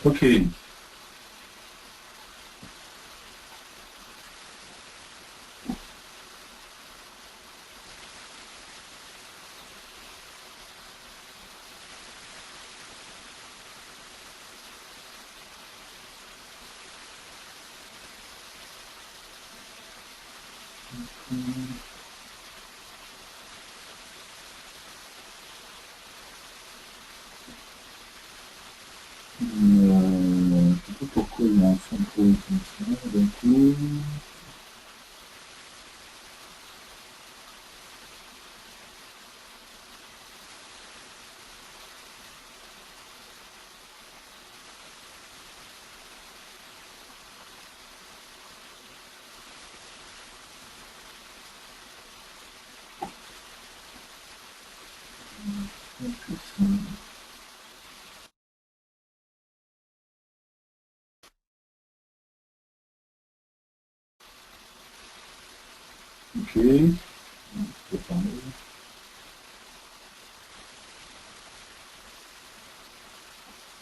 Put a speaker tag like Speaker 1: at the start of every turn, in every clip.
Speaker 1: Ok. Je sais pas pourquoi il y a un son comme ça, d'un coup. Ok. Je vais parler.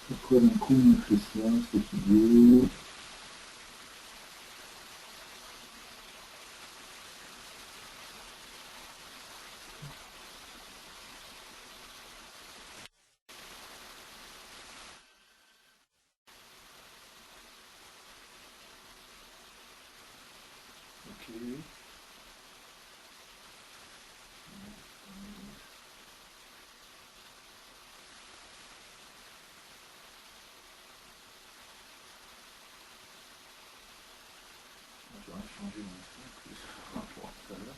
Speaker 1: Pourquoi d'un coup on fait ça, cette vidéo? Ok. Je vais changer mon son en plus par rapport à tout à l'heure.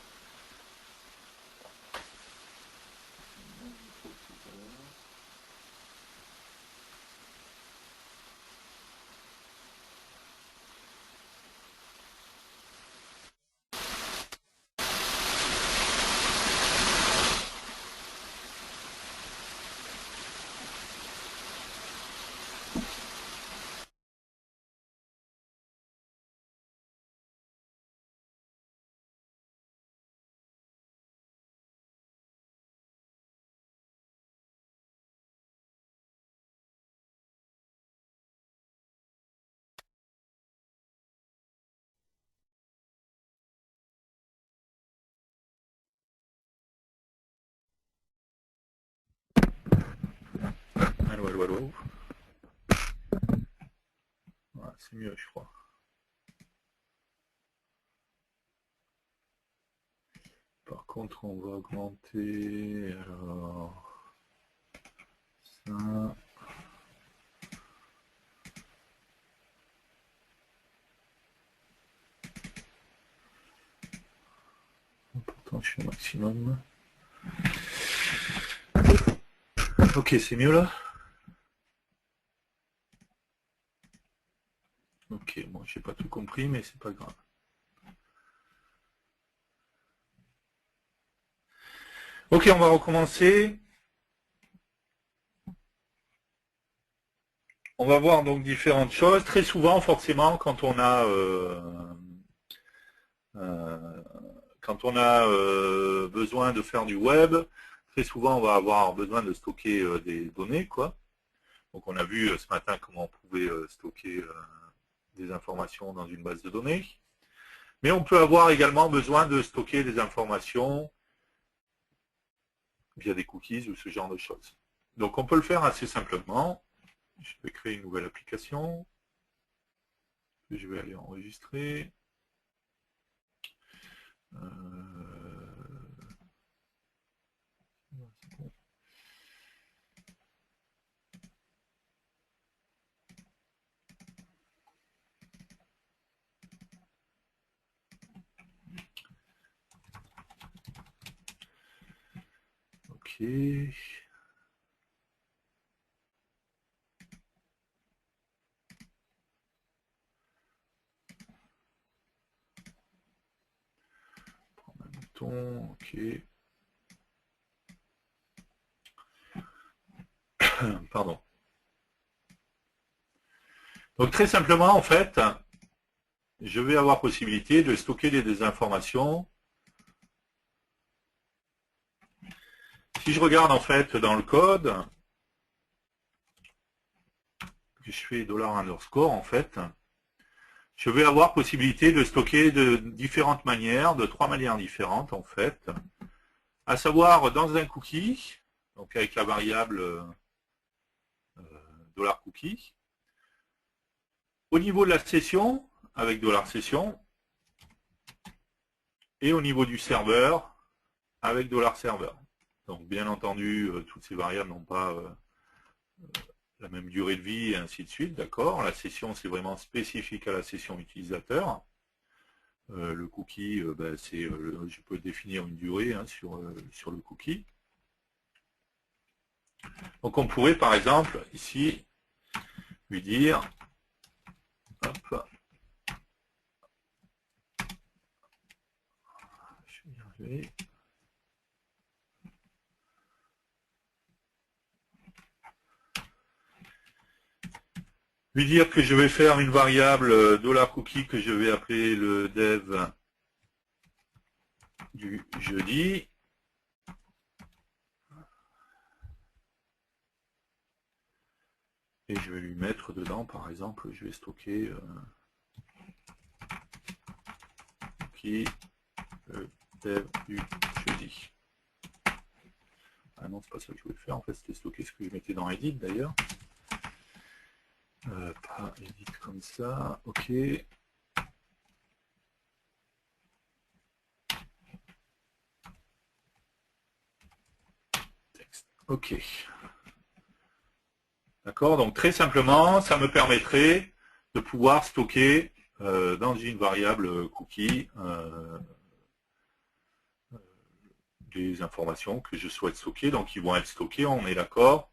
Speaker 1: Allô, allô, allô. Ouais, c'est mieux, je crois. Par contre, on va augmenter. Alors, ça. Pourtant, je suis au maximum. Ok, c'est mieux là. Ok, bon, j'ai pas tout compris, mais c'est pas grave. Ok, on va recommencer. On va voir donc différentes choses. Très souvent, forcément, euh, quand on a besoin de faire du web, très souvent, on va avoir besoin de stocker des données, quoi. Donc, on a vu ce matin comment on pouvait stocker des informations dans une base de données. Mais on peut avoir également besoin de stocker des informations via des cookies ou ce genre de choses. Donc, on peut le faire assez simplement. Je vais créer une nouvelle application. Je vais aller enregistrer. Ok. Prendre un bouton. Ok. Pardon. Donc très simplement, en fait, je vais avoir possibilité de stocker des informations. Si je regarde en fait dans le code, je fais $_ en fait, je vais avoir possibilité de stocker de différentes manières, de 3 manières différentes en fait, à savoir dans un cookie, donc avec la variable $cookie, au niveau de la session, avec $session, et au niveau du serveur, avec $serveur. Donc bien entendu, toutes ces variables n'ont pas la même durée de vie et ainsi de suite, d'accord. La session, c'est vraiment spécifique à la session utilisateur. Le cookie, je peux définir une durée sur le cookie. Donc on pourrait par exemple ici lui dire, hop, je vais y arriver. Lui dire que je vais faire une variable $cookie que je vais appeler le dev du jeudi. Et je vais lui mettre dedans, par exemple, je vais stocker cookie le dev du jeudi. Ah non, c'est pas ça que je voulais faire, en fait c'était stocker ce que je mettais dans edit d'ailleurs. Pas edit comme ça, ok. Texte, ok. D'accord, donc très simplement, ça me permettrait de pouvoir stocker dans une variable cookie des informations que je souhaite stocker, donc ils vont être stockés, on est d'accord.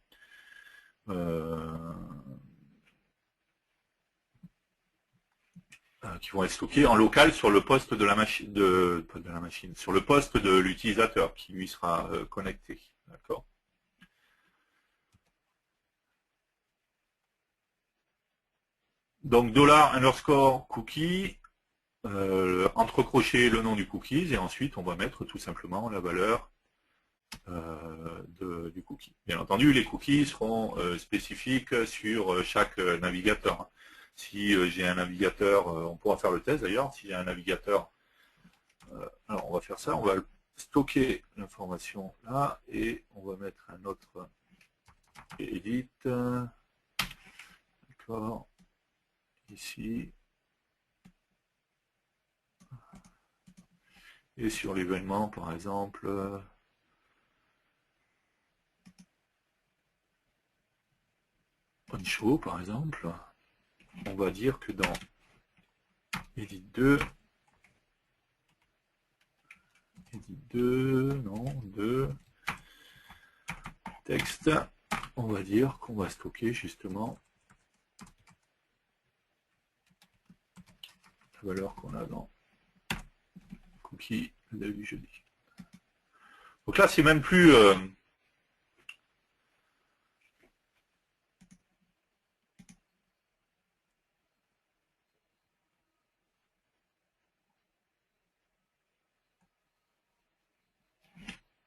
Speaker 1: Qui vont être stockés en local sur le poste de la machine, sur le poste de l'utilisateur qui lui sera connecté. D'accord. Donc $_cookie, entre-crochet le nom du cookies, et ensuite on va mettre tout simplement la valeur du cookie. Bien entendu, les cookies seront spécifiques sur chaque navigateur. Si j'ai un navigateur, on pourra faire le test d'ailleurs, si j'ai un navigateur, alors on va faire ça, on va stocker l'information là, et on va mettre un autre edit, d'accord, ici, et sur l'événement par exemple, on show par exemple, on va dire que dans edit 2, non, 2, texte, on va dire qu'on va stocker justement la valeur qu'on a dans cookie du jeudi. Donc là, c'est même plus...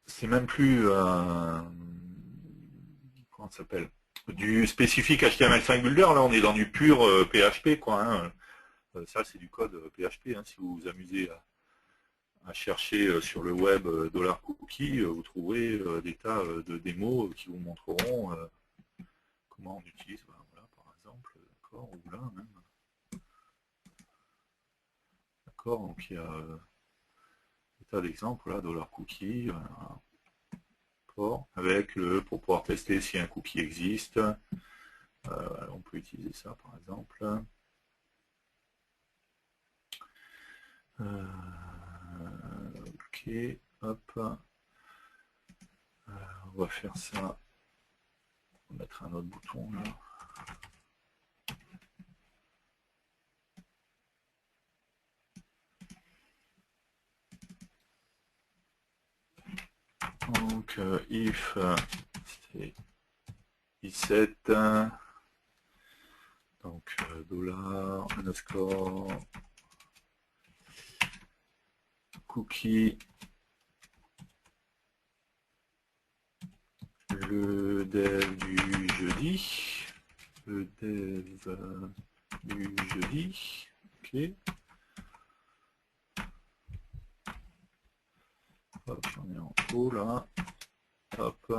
Speaker 1: c'est même plus... comment ça s'appelle, du spécifique HTML5 Builder, là on est dans du pur PHP, quoi. Hein. Ça c'est du code PHP, hein. Si vous vous amusez à chercher sur le web $cookie, vous trouverez des tas de démos qui vous montreront comment on utilise, voilà, par exemple, d'accord, ou là même. D'accord, donc il y a des tas d'exemples là, $cookie, avec pour pouvoir tester si un cookie existe. On peut utiliser ça par exemple. Ok, hop. On va faire ça. On va mettre un autre bouton là. Donc if c'est $set, donc $_ cookie le dev du jeudi, le dev du jeudi. Ok. Hop, j'en ai en haut là. Hop.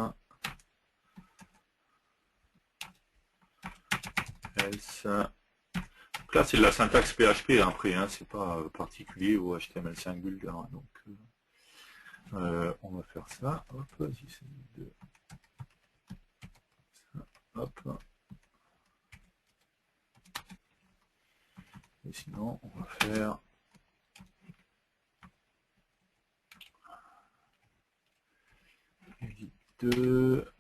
Speaker 1: Else. Donc là, c'est de la syntaxe PHP après, hein, c'est pas particulier au HTML5 vulgaire. Donc, on va faire ça. Hop, si c'est de ça. Hop. Et sinon, on va faire edit 2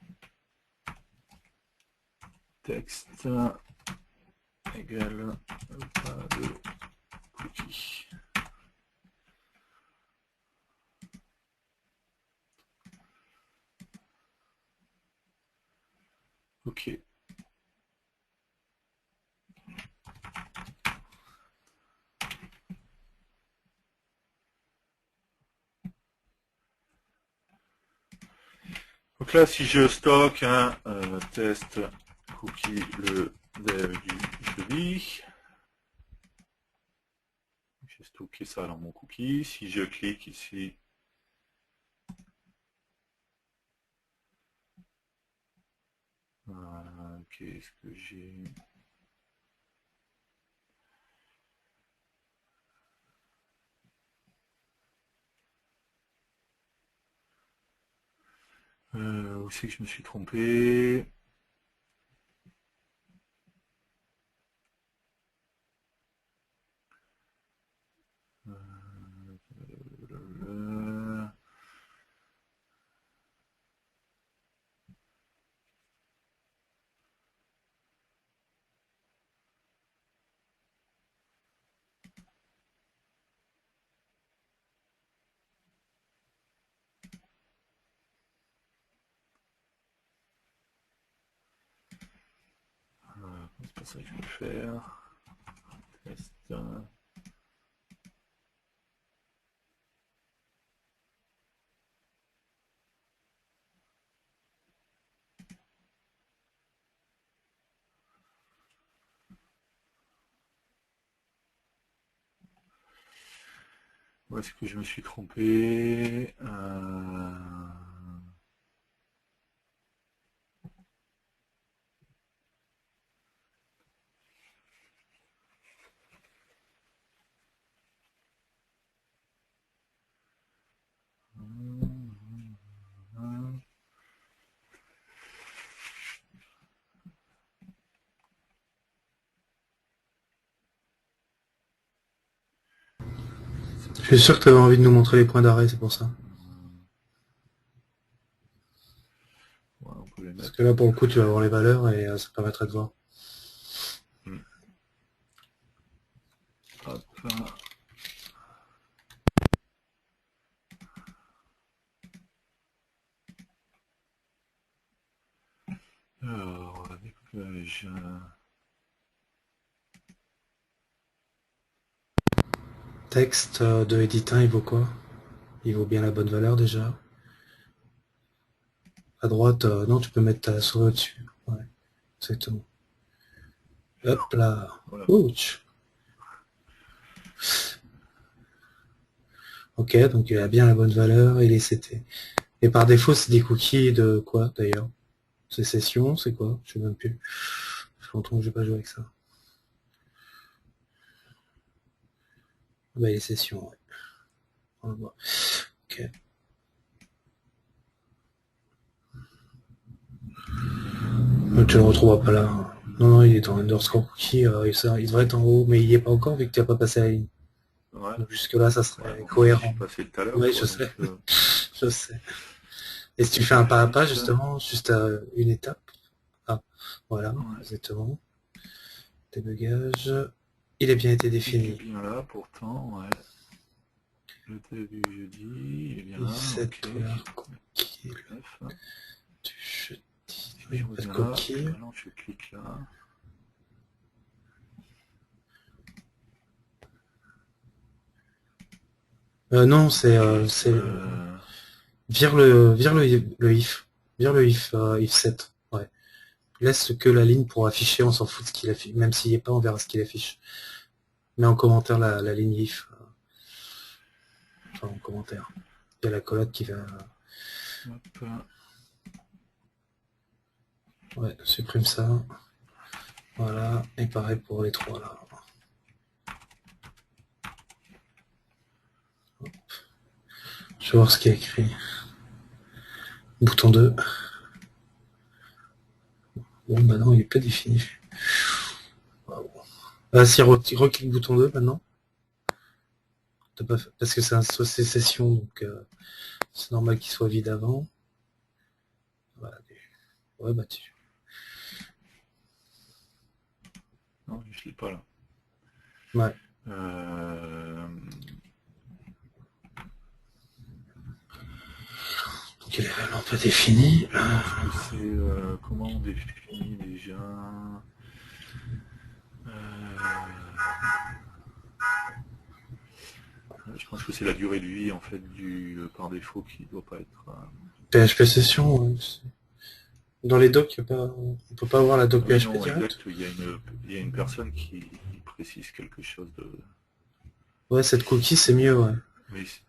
Speaker 1: texte égale pas de cookie. Ok. Donc là, si je stocke un test cookie le dev du jeudi, j'ai stocké ça dans mon cookie. Si je clique ici, qu'est-ce que j'ai? Où c'est que je me suis trompé? C'est pas ça que je vais faire. Test. Où est-ce que je me suis trompé?
Speaker 2: Je suis sûr que tu avais envie de nous montrer les points d'arrêt, c'est pour ça.
Speaker 1: Ouais, on peut les
Speaker 2: Parce
Speaker 1: mettre.
Speaker 2: que là, pour le coup, tu vas voir les valeurs et ça permettrait de voir.
Speaker 1: Hop. Alors, découpage.
Speaker 2: Texte de edit 1, il vaut quoi? Il vaut bien la bonne valeur déjà. À droite, non, tu peux mettre ta souris au-dessus. Ouais, exactement. Hop là.
Speaker 1: Voilà.
Speaker 2: Ouch. Ok, donc il a bien la bonne valeur, il est CT. Et par défaut, c'est des cookies de quoi d'ailleurs? C'est session, c'est quoi? Je sais même plus. Ça fait longtemps que j'ai pas joué avec ça. Bah, les sessions, ouais. On le voit. Ok. Donc, tu le retrouveras pas là. Non, non, il est dans underscore cookie, il devrait être en haut, mais il y est pas encore vu que tu n'as pas passé la ligne.
Speaker 1: Ouais.
Speaker 2: Donc jusque là, ça
Speaker 1: Ouais,
Speaker 2: serait
Speaker 1: bon, moi, j'y
Speaker 2: cohérent.
Speaker 1: suis passé tout à l'heure.
Speaker 2: Oui,
Speaker 1: Quoi,
Speaker 2: je
Speaker 1: donc,
Speaker 2: sais. Je sais. Et si tu fais un pas à pas,
Speaker 1: vite.
Speaker 2: justement, juste à une étape. Ah, voilà,
Speaker 1: Ouais.
Speaker 2: exactement. Débugage. Il a bien été
Speaker 1: Il est
Speaker 2: défini.
Speaker 1: bien là, pourtant, ouais. Le début jeudi, il est bien là,
Speaker 2: Cette
Speaker 1: ok.
Speaker 2: cookie.
Speaker 1: F.
Speaker 2: Du jeudi.
Speaker 1: Je
Speaker 2: Pas de
Speaker 1: reviens là,
Speaker 2: cookie.
Speaker 1: maintenant je clique là.
Speaker 2: Non, c'est vire le if. Vire le if 7. Ouais. laisse que la ligne pour afficher, on s'en fout de ce qu'il affiche. Même s'il n'y est pas, on verra ce qu'il affiche. Mets en commentaire la ligne if. Enfin, en commentaire. Il y a la collade qui va...
Speaker 1: Hop.
Speaker 2: Ouais, supprime ça. Voilà, et pareil pour les trois là. Je vais voir ce qui est écrit. Bouton 2. Bon bah non, il n'est pas défini. Ah si, reclique bouton 2 maintenant. Parce que c'est un session, donc c'est normal qu'il soit vide avant. Voilà. Ouais bah tu...
Speaker 1: Non, je l'ai pas là.
Speaker 2: Ouais. Donc il est vraiment pas défini.
Speaker 1: Comment on définit déjà je pense que c'est la durée de vie en fait du par défaut qui doit pas être.
Speaker 2: PHP session, ouais. Dans les docs, on peut pas avoir la doc
Speaker 1: Oui,
Speaker 2: PHP
Speaker 1: non,
Speaker 2: direct.
Speaker 1: exact. Il y a une personne qui précise quelque chose de.
Speaker 2: Ouais, cette cookie c'est mieux, ouais.
Speaker 1: Mais,
Speaker 2: Je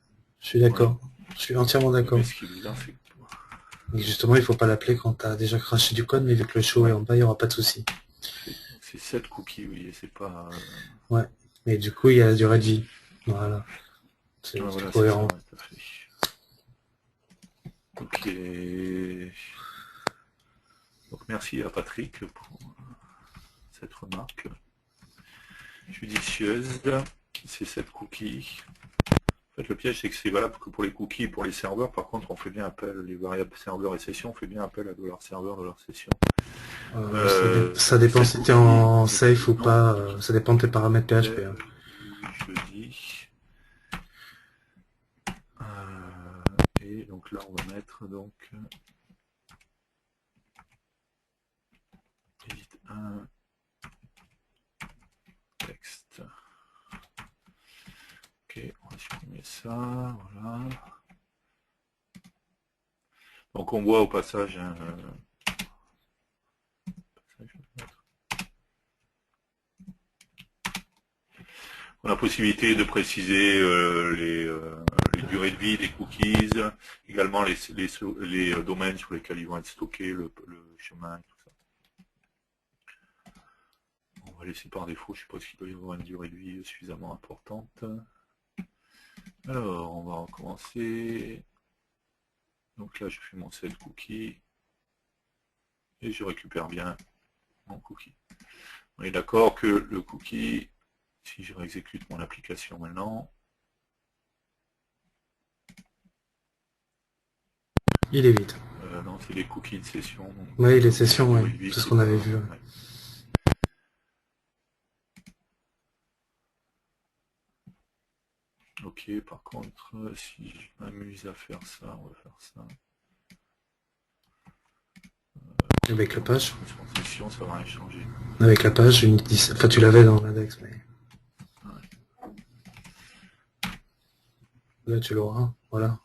Speaker 2: suis
Speaker 1: ouais.
Speaker 2: d'accord. Je suis entièrement
Speaker 1: Mais
Speaker 2: d'accord.
Speaker 1: ce qui est bizarre, c'est que.
Speaker 2: Et justement, il faut pas l'appeler quand tu as déjà craché du code, mais vu que le show est
Speaker 1: Ouais.
Speaker 2: en bas, il n'y aura pas de souci.
Speaker 1: C'est 7 cookies, oui, et c'est pas.
Speaker 2: Ouais. Et du coup, il y a la durée de vie. Voilà. C'est
Speaker 1: Ouais, voilà, c'est ça,
Speaker 2: cohérent.
Speaker 1: ouais, tout à fait. Ok. Donc merci à Patrick pour cette remarque judicieuse. C'est 7 cookies. En fait, le piège, c'est que c'est valable que pour les cookies et pour les serveurs. Par contre, on fait bien appel, les variables serveur et session, on fait bien appel à $serveur, $session.
Speaker 2: Ça dépend si tu es en safe ou pas. Ça dépend de tes paramètres PHP. Hein.
Speaker 1: Jeudi. Et donc là, on va mettre donc edit 1 texte. Ok, on va supprimer ça, voilà. Donc on voit au passage on a la possibilité de préciser les durées de vie des cookies, également les domaines sur lesquels ils vont être stockés, le chemin, tout ça. On va laisser par défaut, je suppose qu'il doit y avoir une durée de vie suffisamment importante. Alors, on va recommencer. Donc là, je fais mon set cookie et je récupère bien mon cookie. On est d'accord que le cookie, si je réexécute mon application maintenant,
Speaker 2: Il est vide.
Speaker 1: non, c'est les cookies de session.
Speaker 2: Oui, les sessions, ouais. C'est ce qu'on avait vu. Ouais.
Speaker 1: Ok, par contre, si je m'amuse à faire ça, on va faire ça.
Speaker 2: Avec la page.
Speaker 1: Session, ça va rien changer.
Speaker 2: Avec la page, enfin tu l'avais dans l'index, mais...
Speaker 1: Ouais.
Speaker 2: Là tu l'auras, voilà.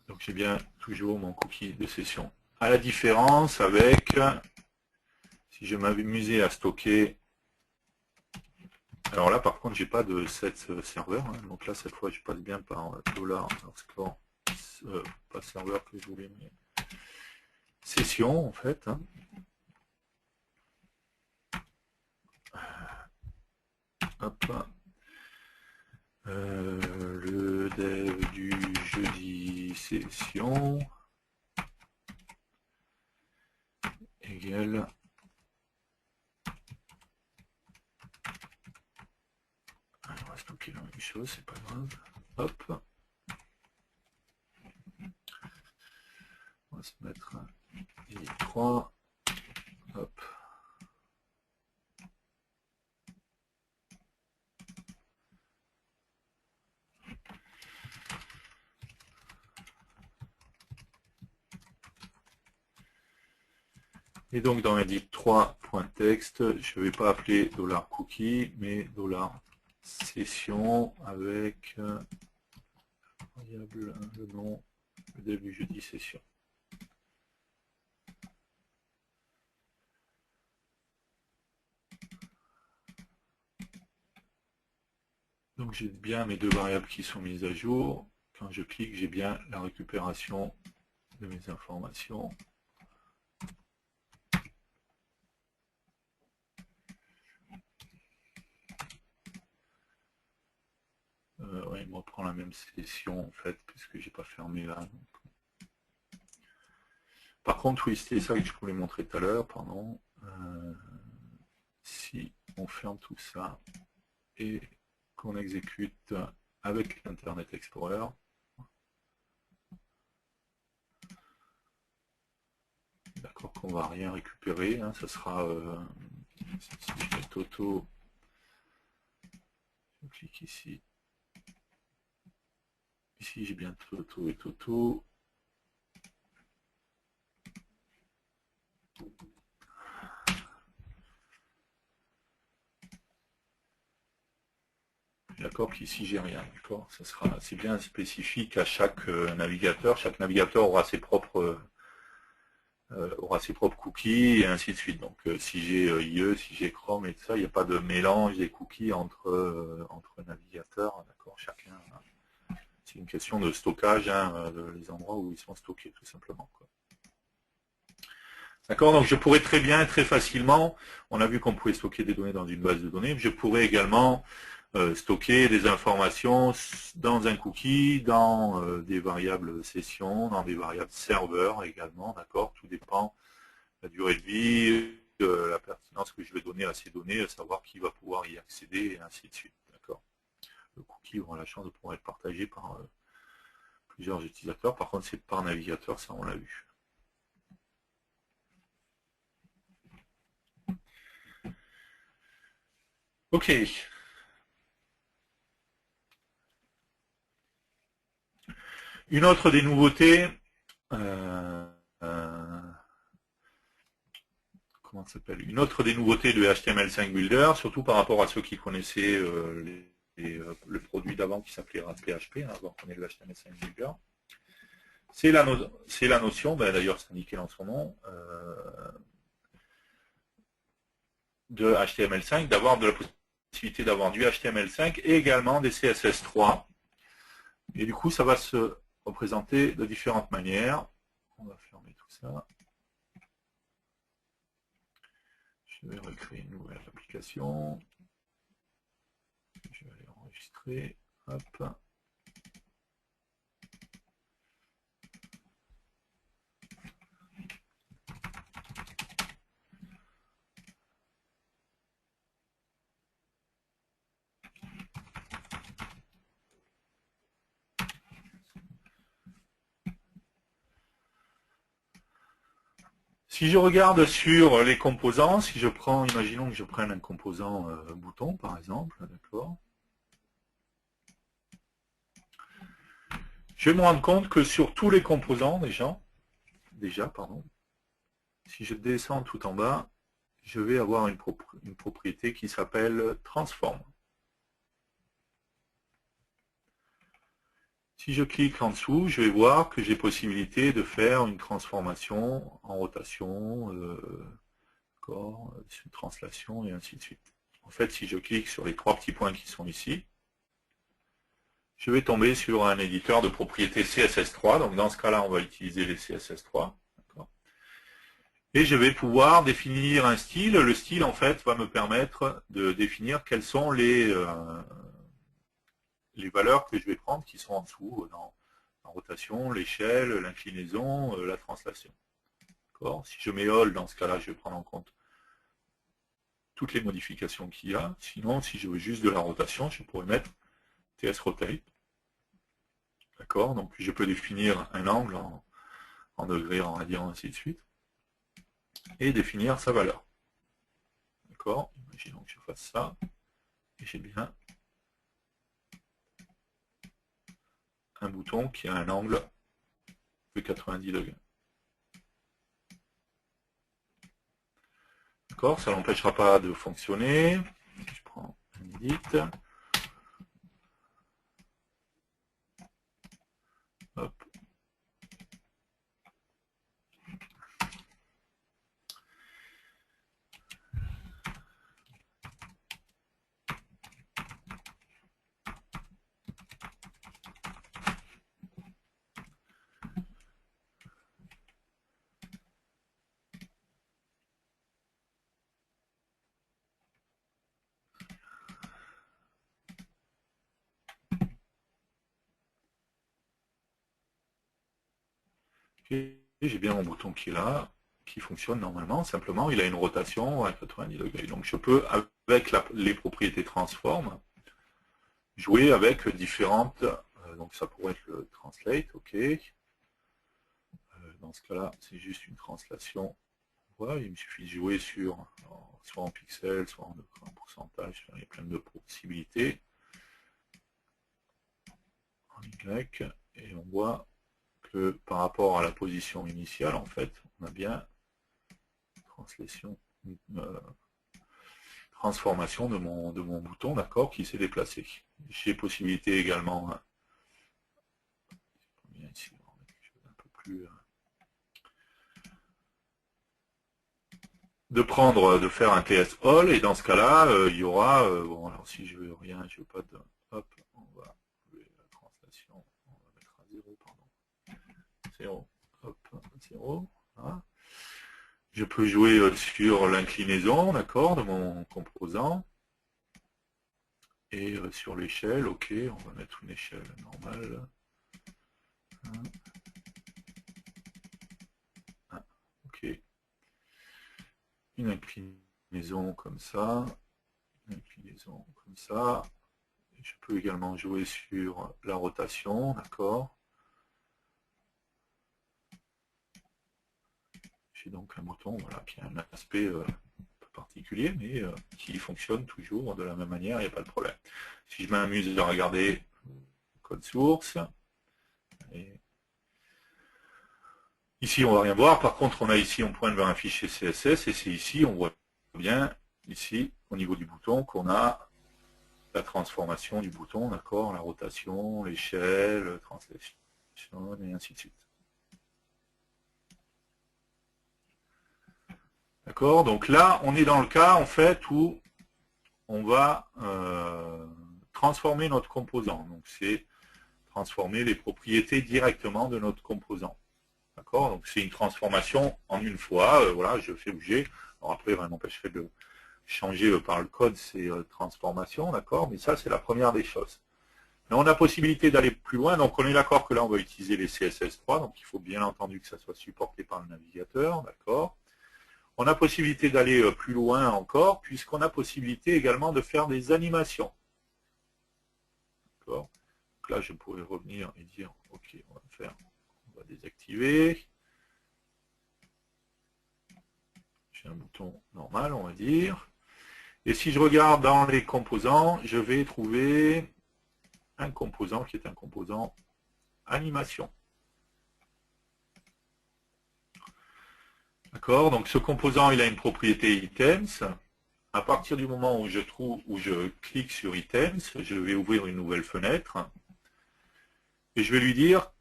Speaker 1: Donc j'ai bien toujours mon cookie de session. À la différence avec, si je m'amusais à stocker, alors là par contre j'ai pas de set serveur, hein, donc là cette fois je passe bien par $score, pas serveur que je voulais, mais session en fait. Hein. Hop. Le dev du jeudi session égale on va stocker la même chose, c'est pas grave. Hop. On va se mettre un 3. Hop. Et donc dans edit 3.text, je ne vais pas appeler $cookie, mais $session avec variable, le nom, le début jeudi session. Donc j'ai bien mes deux variables qui sont mises à jour. Quand je clique, j'ai bien la récupération de mes informations. Ouais, il me reprend la même session en fait, puisque j'ai pas fermé là. Donc. Par contre, oui, c'était ça que je voulais montrer tout à l'heure, pardon. Si on ferme tout ça et qu'on exécute avec Internet Explorer, d'accord, qu'on va rien récupérer, hein, ça sera si je mets Toto, je clique ici, ici j'ai bien Toto et Toto. D'accord, qu'ici j'ai rien, d'accord. C'est bien spécifique à chaque navigateur. Chaque navigateur aura ses propres cookies et ainsi de suite. Donc si j'ai IE, si j'ai Chrome et tout ça, il n'y a pas de mélange des cookies entre navigateurs, d'accord. Chacun, c'est une question de stockage, hein, les endroits où ils sont stockés tout simplement, quoi. D'accord, donc je pourrais très bien, très facilement, on a vu qu'on pouvait stocker des données dans une base de données, je pourrais également stocker des informations dans un cookie, dans des variables session, dans des variables serveurs également, d'accord. Tout dépend de la durée de vie, de la pertinence que je vais donner à ces données, à savoir qui va pouvoir y accéder, et ainsi de suite, d'accord. Le cookie aura la chance de pouvoir être partagé par plusieurs utilisateurs, par contre c'est par navigateur, ça on l'a vu. Ok. Une autre des nouveautés, comment ça s'appelle, une autre des nouveautés de HTML5 Builder, surtout par rapport à ceux qui connaissaient le produit d'avant qui s'appelait PHP, hein, avant qu'on ait le HTML5 Builder, c'est la notion, ben, d'ailleurs c'est indiqué dans son nom, de HTML5, d'avoir de la possibilité d'avoir du HTML5 et également des CSS3. Et du coup, ça va se représenter de différentes manières. On va fermer tout ça. Je vais recréer une nouvelle application. Je vais aller enregistrer. Hop. Si je regarde sur les composants, si je prends, imaginons que je prenne un composant bouton par exemple, d'accord. Je vais me rendre compte que sur tous les composants déjà, si je descends tout en bas, je vais avoir une propriété qui s'appelle transform. Si je clique en dessous, je vais voir que j'ai possibilité de faire une transformation en rotation, une translation et ainsi de suite. En fait, si je clique sur les trois petits points qui sont ici, je vais tomber sur un éditeur de propriété CSS3. Donc dans ce cas-là, on va utiliser les CSS3. Et je vais pouvoir définir un style. Le style, en fait, va me permettre de définir quelles sont les valeurs que je vais prendre qui sont en dessous, dans la rotation, l'échelle, l'inclinaison, la translation. Si je mets all, dans ce cas-là, je vais prendre en compte toutes les modifications qu'il y a. Sinon, si je veux juste de la rotation, je pourrais mettre TS Rotate. D'accord. Donc, je peux définir un angle en degrés, en radians, ainsi de suite. Et définir sa valeur. D'accord. Imaginons que je fasse ça. Et j'ai bien un bouton qui a un angle de 90 degrés. D'accord. Ça n'empêchera pas de fonctionner. Je prends un edit. Hop. Et j'ai bien mon bouton qui est là, qui fonctionne normalement. Simplement, il a une rotation à 90 degrés. Donc je peux, avec les propriétés transform, jouer avec différentes... donc ça pourrait être le translate, ok. Dans ce cas-là, c'est juste une translation. Voilà, il me suffit de jouer sur, soit en pixels, soit en pourcentage. Il y a plein de possibilités. En Y, et on voit que par rapport à la position initiale, en fait, on a bien transformation de mon bouton, d'accord, qui s'est déplacé. J'ai possibilité également, ici, un peu plus, de faire un TS all, et dans ce cas-là, il y aura, bon, alors si je veux rien, je veux pas de, hop, on va jouer la translation, on va mettre à 0, pardon, 0, hop, 0, voilà. Je peux jouer sur l'inclinaison, d'accord, de mon composant. Et sur l'échelle, ok, on va mettre une échelle normale. Ok. Une inclinaison comme ça. Une inclinaison comme ça. Je peux également jouer sur la rotation, d'accord. J'ai donc un bouton voilà, qui a un aspect particulier, mais qui fonctionne toujours de la même manière, il n'y a pas de problème. Si je m'amuse à regarder le code source, et ici on va rien voir, par contre on a ici, on pointe vers un fichier CSS, et c'est ici, on voit bien, ici, au niveau du bouton, qu'on a la transformation du bouton, d'accord, la rotation, l'échelle, translation, et ainsi de suite. D'accord, donc là, on est dans le cas, en fait, où on va transformer notre composant. Donc, c'est transformer les propriétés directement de notre composant. D'accord, donc c'est une transformation en une fois. Voilà, je fais bouger. Alors après, rien n'empêcherait de changer par le code ces transformations, d'accord, mais ça, c'est la première des choses. Mais on a possibilité d'aller plus loin, donc on est d'accord que là, on va utiliser les CSS3, donc il faut bien entendu que ça soit supporté par le navigateur, d'accord. On a possibilité d'aller plus loin encore, puisqu'on a possibilité également de faire des animations. D'accord. Donc là, je pourrais revenir et dire, ok, on va désactiver. J'ai un bouton normal, on va dire. Et si je regarde dans les composants, je vais trouver un composant qui est un composant animation. D'accord, donc ce composant, il a une propriété items. À partir du moment où je clique sur items, je vais ouvrir une nouvelle fenêtre et je vais lui dire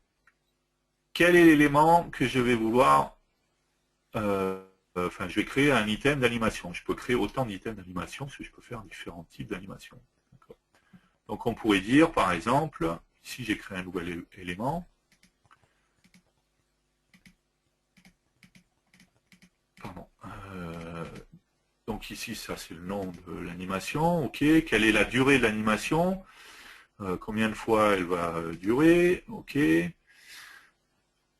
Speaker 1: quel est l'élément que je vais vouloir, je vais créer un item d'animation. Je peux créer autant d'items d'animation parce que je peux faire différents types d'animation. Donc on pourrait dire, par exemple, ici j'ai créé un nouvel élément. Pardon. Donc ici, ça c'est le nom de l'animation. Ok. Quelle est la durée de l'animation? Combien de fois elle va durer? Ok.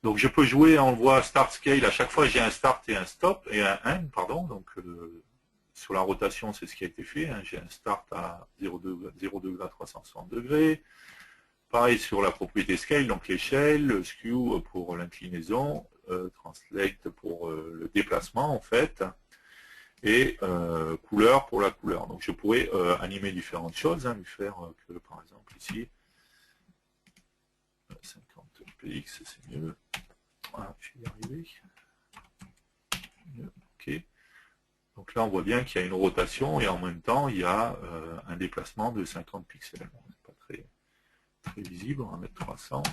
Speaker 1: Donc je peux jouer, on le voit, start scale. À chaque fois, j'ai un start et un stop et un end, pardon. Donc sur la rotation, c'est ce qui a été fait. Hein. J'ai un start à 0 degré à 360 degrés. Pareil sur la propriété scale, donc l'échelle, skew pour l'inclinaison, translate pour le déplacement en fait, et couleur pour la couleur. Donc je pourrais animer différentes choses, hein, lui faire que par exemple ici, 50 px, c'est mieux. Voilà, je vais y arriver. Mieux. Ok. Donc là on voit bien qu'il y a une rotation et en même temps il y a un déplacement de 50 pixels. Bon, c'est pas très visible, on va mettre 300.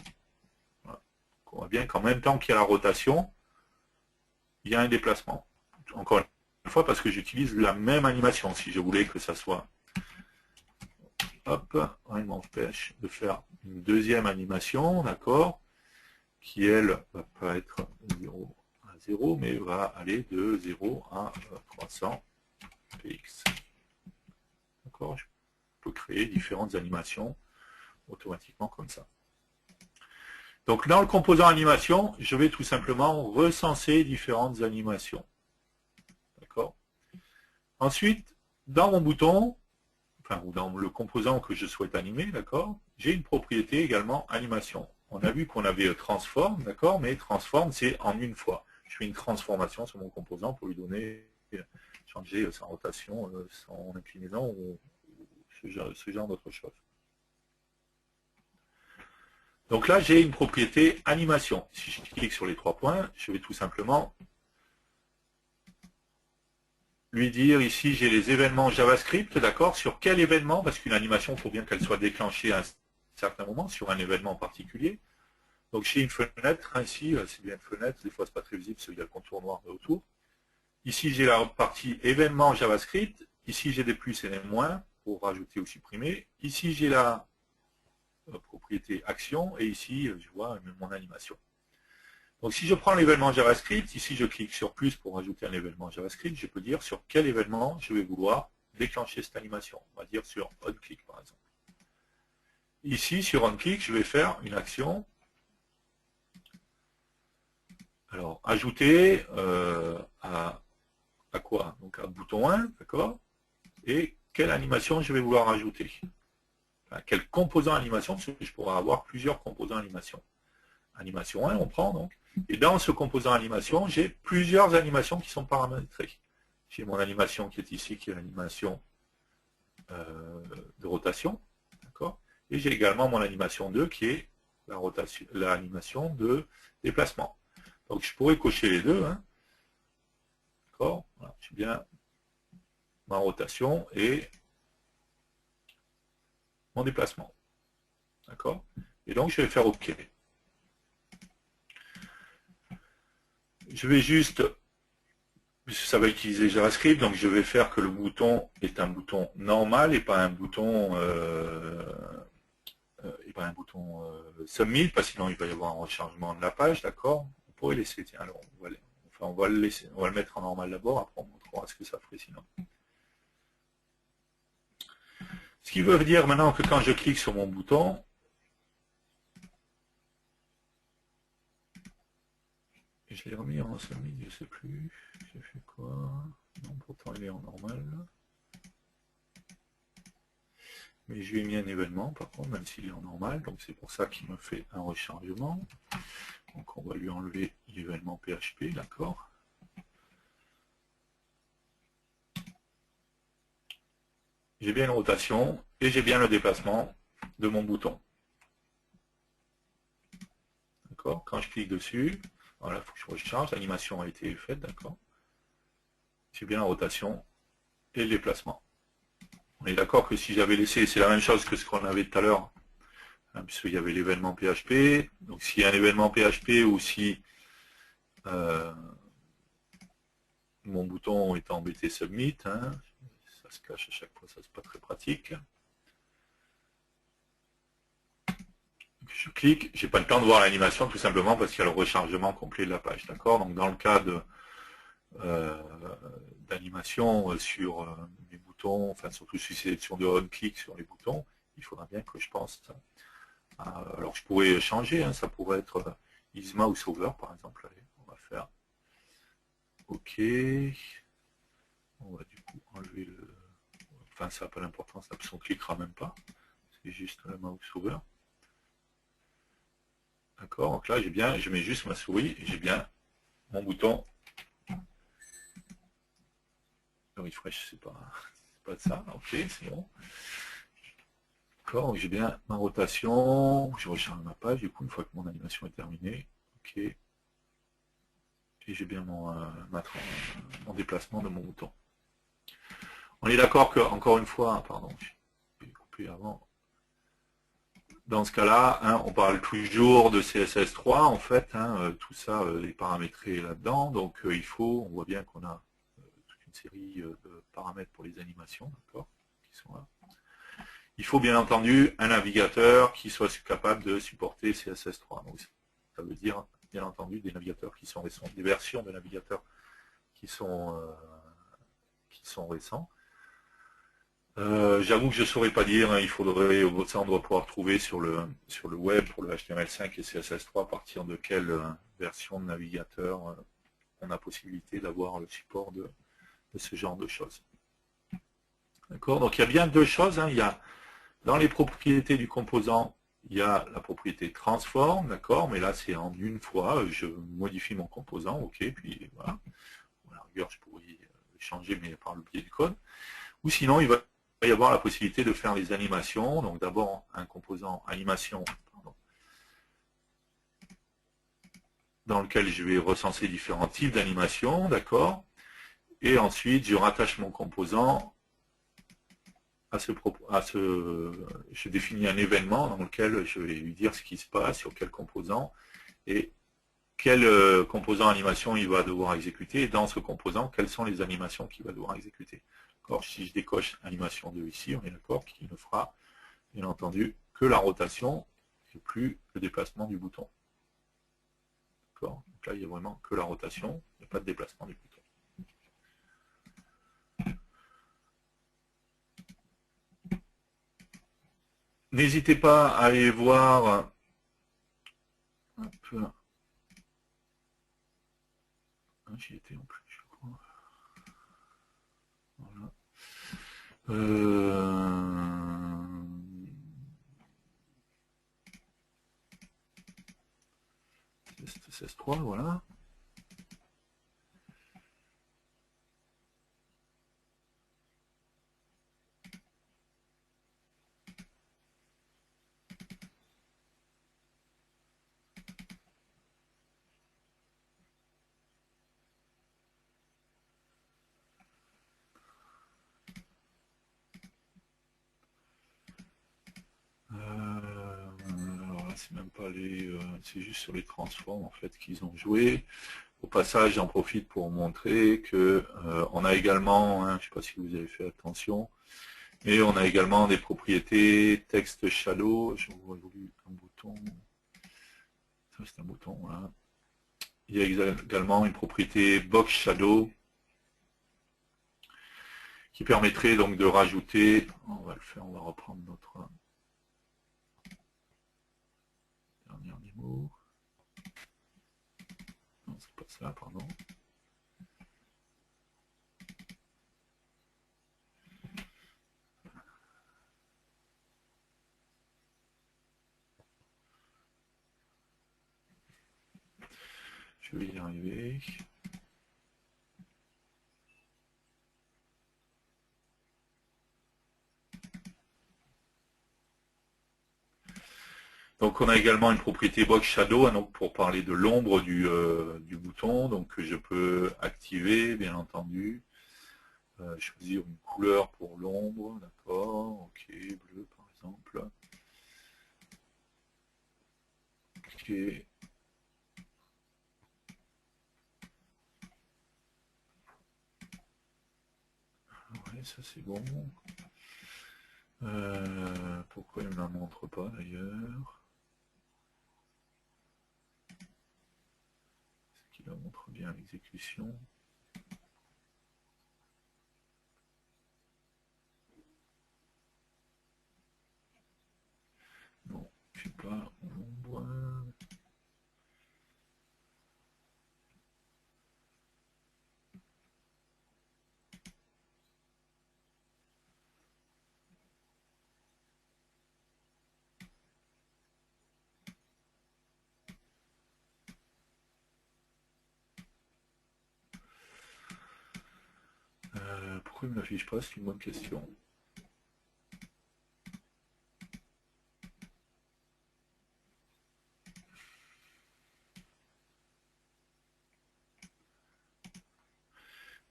Speaker 1: Voilà. On voit bien qu'en même temps qu'il y a la rotation, il y a un déplacement. Encore une fois, parce que j'utilise la même animation. Si je voulais que ça soit... Hop, il m'empêche de faire une deuxième animation, d'accord, qui, elle, va pas être 0 à 0, mais va aller de 0 à 300 px. D'accord, je peux créer différentes animations automatiquement comme ça. Donc dans le composant animation, je vais tout simplement recenser différentes animations. D'accord? Ensuite, dans mon bouton, enfin, ou dans le composant que je souhaite animer, d'accord, j'ai une propriété également animation. On a vu qu'on avait transform, d'accord, mais transform, c'est en une fois. Je fais une transformation sur mon composant pour lui donner, changer sa rotation, son inclinaison ou ce genre d'autre chose. Donc là, j'ai une propriété animation. Si je clique sur les 3 points, je vais tout simplement lui dire ici, j'ai les événements JavaScript, d'accord, sur quel événement, parce qu'une animation, il faut bien qu'elle soit déclenchée à un certain moment, sur un événement particulier. Donc j'ai une fenêtre, ici, c'est bien une fenêtre, des fois c'est pas très visible, parce qu'il y a le contour noir autour. Ici, j'ai la partie événement JavaScript, ici j'ai des plus et des moins, pour rajouter ou supprimer. Ici, j'ai la propriété action, et ici, je vois mon animation. Donc si je prends l'événement JavaScript, ici je clique sur plus pour ajouter un événement JavaScript, je peux dire sur quel événement je vais vouloir déclencher cette animation. On va dire sur onClick par exemple. Ici sur onClick, je vais faire une action. Alors ajouter à quoi? Donc à bouton 1, d'accord? Et quelle animation je vais vouloir ajouter? Enfin, quel composant animation? Parce que je pourrais avoir plusieurs composants animation. Animation 1, on prend donc. Et dans ce composant animation, j'ai plusieurs animations qui sont paramétrées. J'ai mon animation qui est ici, qui est l'animation de rotation. D'accord. Et j'ai également mon animation 2 qui est l'animation de déplacement. Donc je pourrais cocher les deux. Hein. D'accord. Voilà, j'ai bien ma rotation et mon déplacement. D'accord. Et donc je vais faire OK. Je vais juste, puisque ça va utiliser JavaScript, donc je vais faire que le bouton est un bouton normal et pas un bouton submit, parce que sinon il va y avoir un rechargement de la page, d'accord. On pourrait laisser, tiens, alors on va le laisser, on va le mettre en normal d'abord, après on montrera ce que ça ferait sinon. Ce qui veut dire maintenant que quand je clique sur mon bouton, je l'ai remis en submit, je sais plus, j'ai fait quoi? Non, pourtant il est en normal. Mais je lui ai mis un événement, par contre, même s'il est en normal, donc c'est pour ça qu'il me fait un rechargement. Donc on va lui enlever l'événement PHP, d'accord. J'ai bien une rotation et j'ai bien le déplacement de mon bouton. D'accord. Quand je clique dessus, voilà, il faut que je recharge, l'animation a été faite, d'accord. J'ai bien la rotation et le déplacement. On est d'accord que si j'avais laissé, c'est la même chose que ce qu'on avait tout à l'heure, hein, puisqu'il y avait l'événement PHP. Donc s'il y a un événement PHP ou si mon bouton est embêté submit, hein, ça se cache à chaque fois, ça c'est pas très pratique. Je clique, j'ai pas le temps de voir l'animation tout simplement parce qu'il y a le rechargement complet de la page, d'accord. Donc dans le cas d'animation sur les boutons, enfin surtout sur sélection de on-click sur les boutons, il faudra bien que je pense. Alors je pourrais changer, hein, ça pourrait être Isma ou Sauveur par exemple. Allez, on va faire OK. On va du coup enlever le. Enfin ça n'a pas d'importance, parce qu'on ne cliquera même pas. C'est juste le mouse Sauveur. D'accord, donc là j'ai bien, je mets juste ma souris et j'ai bien mon bouton. Le refresh, c'est pas de ça, ok, c'est bon. D'accord, j'ai bien ma rotation, je recharge ma page, du coup une fois que mon animation est terminée, ok. Et j'ai bien mon déplacement de mon bouton. On est d'accord que, encore une fois, pardon, j'ai coupé avant. Dans ce cas-là, hein, on parle toujours de CSS3, en fait, hein, tout ça est paramétré là-dedans, donc il faut, on voit bien qu'on a toute une série de paramètres pour les animations, d'accord, qui sont là. Il faut bien entendu un navigateur qui soit capable de supporter CSS3. Donc, ça veut dire, bien entendu, des navigateurs qui sont récents, des versions de navigateurs qui sont récents. J'avoue que je ne saurais pas dire, hein, il faudrait, ça on doit pouvoir trouver sur le web pour le HTML5 et CSS3 à partir de quelle version de navigateur on a possibilité d'avoir le support de ce genre de choses. D'accord. Donc il y a bien deux choses, hein. Il y a dans les propriétés du composant, il y a la propriété transform, d'accord, mais là c'est en une fois, je modifie mon composant, ok, puis voilà. À la rigueur, je pourrais changer mais par le biais du code. Ou sinon, il va y avoir la possibilité de faire les animations. Donc d'abord un composant animation, pardon, dans lequel je vais recenser différents types d'animations, d'accord. Et ensuite, je rattache mon composant je définis un événement dans lequel je vais lui dire ce qui se passe, sur quel composant, et quel composant animation il va devoir exécuter, et dans ce composant, quelles sont les animations qu'il va devoir exécuter. Si je décoche animation 2 ici, on est d'accord qu'il ne fera, bien entendu, que la rotation et plus le déplacement du bouton. Donc là, il n'y a vraiment que la rotation, il n'y a pas de déplacement du bouton. N'hésitez pas à aller voir un peu. J'y étais en plus, je crois. Voilà. CS3, voilà. Alors là, c'est même pas c'est juste sur les transforms en fait qu'ils ont joué. Au passage, j'en profite pour montrer que on a également, hein, je ne sais pas si vous avez fait attention, mais on a également des propriétés texte shadow. J'aurais voulu un bouton. Ça c'est un bouton. Voilà. Il y a également une propriété box shadow qui permettrait donc de rajouter. On va le faire. On va reprendre notre dernier mot. Non, c'est pas ça, pardon. Je vais y arriver. Donc on a également une propriété box shadow, hein, donc pour parler de l'ombre du bouton, donc que je peux activer bien entendu. Choisir une couleur pour l'ombre, d'accord, ok, bleu par exemple. Ok. Ouais, ça c'est bon. Pourquoi il ne me la montre pas d'ailleurs? Est-ce qu'il la montre bien l'exécution? Non, je sais pas, ombre. Pourquoi il ne m'affiche pas? C'est une bonne question.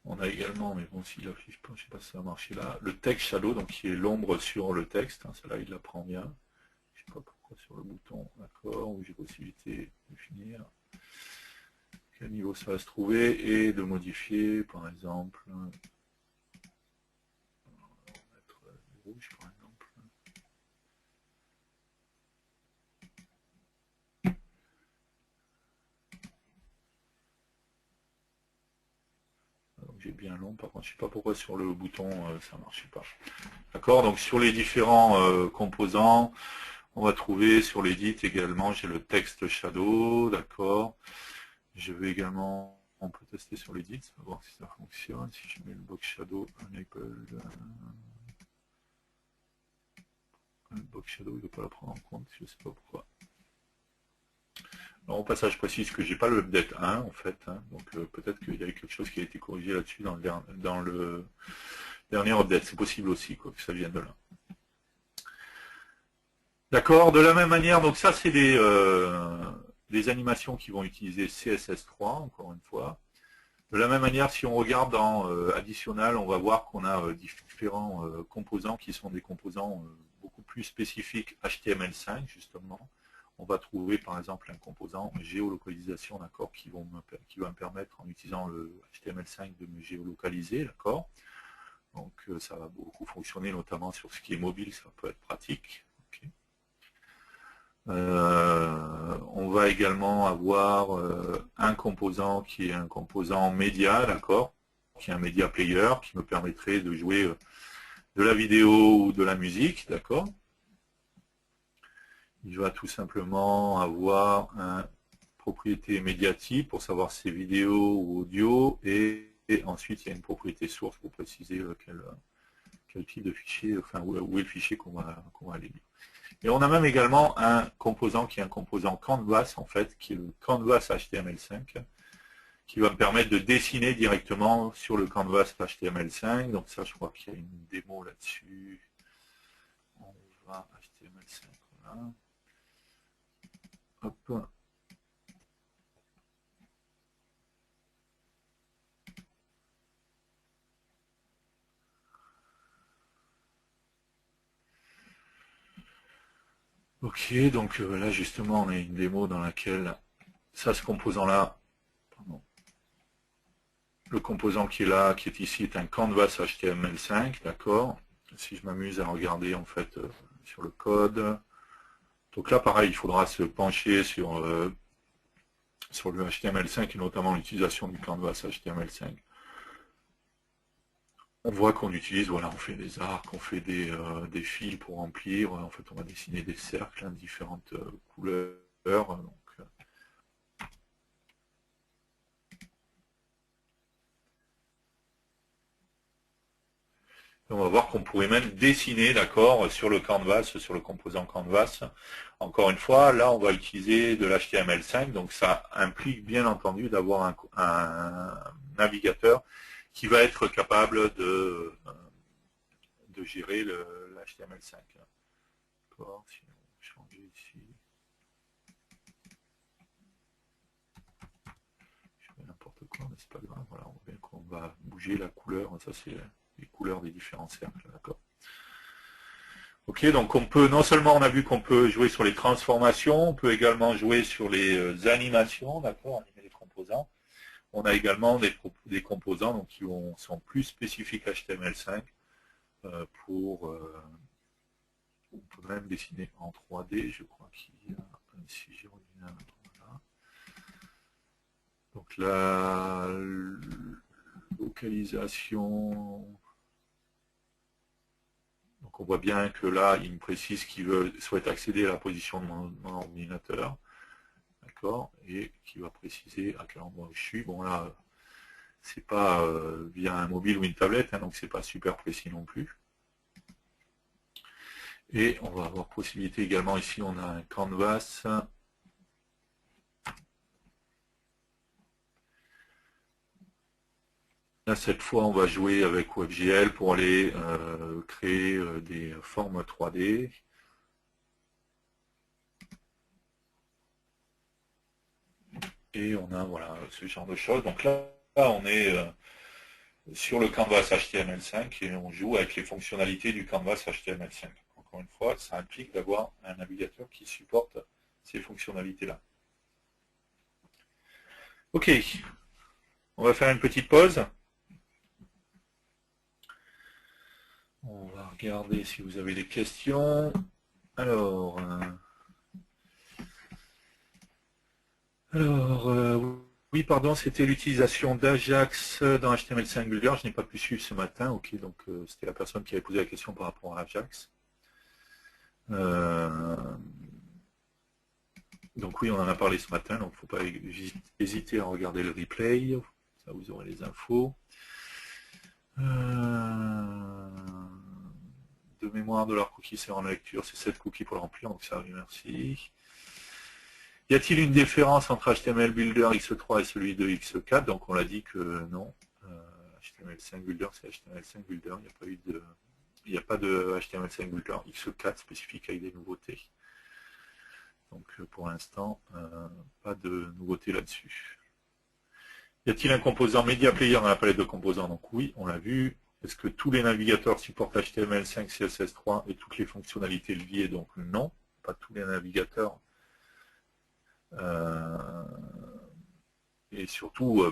Speaker 1: On a également, mais bon, s'il affiche pas, je ne sais pas si ça va marcher là, le text shadow, donc qui est l'ombre sur le texte, hein, celle-là il la prend bien. Je ne sais pas pourquoi sur le bouton, d'accord, où j'ai possibilité de définir quel niveau ça va se trouver et de modifier, par exemple, on va mettre rouge par exemple. est bien long. Par contre, je ne sais pas pourquoi sur le bouton ça ne marchait pas. D'accord, donc sur les différents composants, on va trouver sur l'edit également, j'ai le texte shadow, d'accord. Je vais également, on peut tester sur l'edit, on va voir si ça fonctionne. Si je mets le box shadow enable, le box shadow, il ne veut pas la prendre en compte, je ne sais pas pourquoi. Alors, au passage, je précise que j'ai pas le update 1 en fait, hein, donc peut-être qu'il y a eu quelque chose qui a été corrigé là-dessus dans le dernier update. C'est possible aussi quoi, que ça vienne de là. D'accord, de la même manière, donc ça c'est des animations qui vont utiliser CSS3, encore une fois. De la même manière, si on regarde dans Additional, on va voir qu'on a différents composants qui sont des composants beaucoup plus spécifiques HTML5, justement. On va trouver par exemple un composant géolocalisation, d'accord, qui va me permettre en utilisant le HTML5 de me géolocaliser, d'accord. Donc ça va beaucoup fonctionner, notamment sur ce qui est mobile, ça peut être pratique. Okay. On va également avoir un composant qui est un composant média, d'accord, qui est un média player, qui me permettrait de jouer de la vidéo ou de la musique, d'accord. Il va tout simplement avoir une propriété médiatype pour savoir si c'est vidéo ou audio, et ensuite il y a une propriété source pour préciser quel type de fichier, enfin où est le fichier qu'on va aller lire. Et on a même également un composant qui est un composant Canvas, en fait, qui est le Canvas HTML5, qui va me permettre de dessiner directement sur le Canvas HTML5. Donc ça, je crois qu'il y a une démo là-dessus. On va HTML5, voilà. Hop. Ok, donc là justement on a une démo dans laquelle ça, ce composant-là, le composant qui est là, qui est ici, est un Canvas HTML5, d'accord. Si je m'amuse à regarder en fait sur le code, donc là pareil, il faudra se pencher sur le HTML5 et notamment l'utilisation du Canvas HTML5. On voit qu'on utilise, voilà, on fait des arcs, on fait des fils pour remplir, en fait on va dessiner des cercles, hein, différentes couleurs. Donc, on va voir qu'on pourrait même dessiner, d'accord, sur le canvas, sur le composant canvas. Encore une fois, là, on va utiliser de l'HTML5, donc ça implique bien entendu d'avoir un navigateur qui va être capable de gérer l'HTML5. D'accord, si on va changer ici. Je fais n'importe quoi, mais c'est pas grave. Voilà, on voit bien qu'on va bouger la couleur. Ça, c'est les couleurs des différents cercles, d'accord. Ok, donc on peut, non seulement on a vu qu'on peut jouer sur les transformations, on peut également jouer sur les animations, d'accord, animer les composants. On a également des composants donc, qui sont plus spécifiques HTML5 on peut même dessiner en 3D, je crois qu'il y a un CG original. Voilà. Donc la localisation. Donc on voit bien que là, il me précise qu'il souhaite accéder à la position de mon ordinateur. D'accord, et qui va préciser à quel endroit je suis. Bon là, c'est pas via un mobile ou une tablette, hein, donc c'est pas super précis non plus. Et on va avoir possibilité également, ici on a un canvas. Là, cette fois, on va jouer avec WebGL pour aller créer des formes 3D. Et on a voilà, ce genre de choses. Donc là on est sur le canvas HTML5 et on joue avec les fonctionnalités du canvas HTML5. Encore une fois, ça implique d'avoir un navigateur qui supporte ces fonctionnalités-là. Ok, on va faire une petite pause. On va regarder si vous avez des questions. Alors Oui, pardon, c'était l'utilisation d'Ajax dans HTML5 Builder. Je n'ai pas pu suivre ce matin. Ok, donc c'était la personne qui avait posé la question par rapport à Ajax. Donc oui, on en a parlé ce matin, donc il ne faut pas hésiter à regarder le replay. Ça, vous aurez les infos. De mémoire de leur cookie, c'est en lecture, c'est 7 cookies pour le remplir, donc ça, oui, merci. Y a-t-il une différence entre HTML Builder X3 et celui de X4? Donc on l'a dit que non. HTML5 Builder, c'est HTML5 Builder. Il n'y a pas de HTML5 Builder X4 spécifique avec des nouveautés. Donc pour l'instant, pas de nouveautés là-dessus. Y a-t-il un composant Media Player dans la palette de composants? Donc oui, on l'a vu. Est-ce que tous les navigateurs supportent HTML5, CSS3 et toutes les fonctionnalités liées? Donc non, pas tous les navigateurs. Et surtout,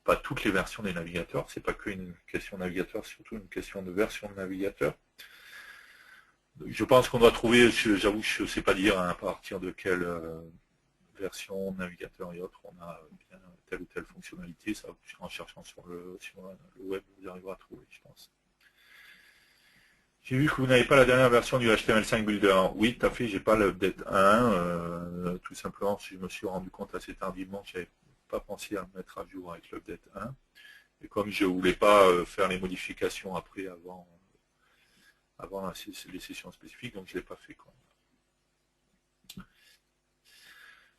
Speaker 1: pas toutes les versions des navigateurs. C'est pas qu'une question de navigateur, c'est surtout une question de version de navigateur. Je pense qu'on doit trouver, j'avoue que je ne sais pas dire à partir de quelle version, navigateur et autres, on a bien telle ou telle fonctionnalité. Ça, en cherchant sur le web, vous arriverez à trouver, je pense. J'ai vu que vous n'avez pas la dernière version du HTML5 Builder. Oui, tout à fait, j'ai pas l'update 1. Tout simplement, je me suis rendu compte assez tardivement que je n'avais pas pensé à me mettre à jour avec l'update 1. Et comme je ne voulais pas faire les modifications après, avant les sessions spécifiques, donc je ne l'ai pas fait.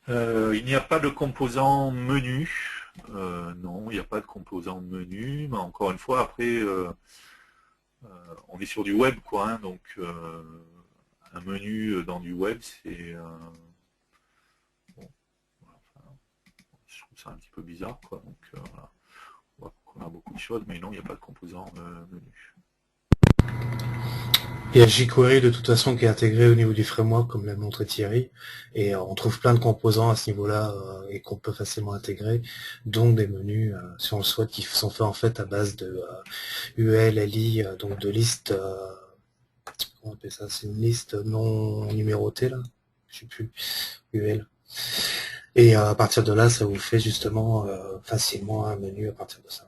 Speaker 1: Il n'y a pas de composant menu. Non, il n'y a pas de composant menu. Mais encore une fois, après, on est sur du web, quoi. Hein, donc, un menu dans du web, c'est... bon, enfin, je trouve ça un petit peu bizarre, quoi. Donc, voilà. On voit qu'on a beaucoup de choses, mais non, il n'y a pas de composant menu.
Speaker 2: Il y a jQuery de toute façon qui est intégré au niveau du framework, comme l'a montré Thierry, et on trouve plein de composants à ce niveau-là et qu'on peut facilement intégrer, donc des menus, si on le souhaite, qui sont faits en fait à base de UL, LI, donc de listes, comment on appelle ça, c'est une liste non numérotée là, je sais plus, UL. Et à partir de là, ça vous fait justement facilement un menu à partir de ça.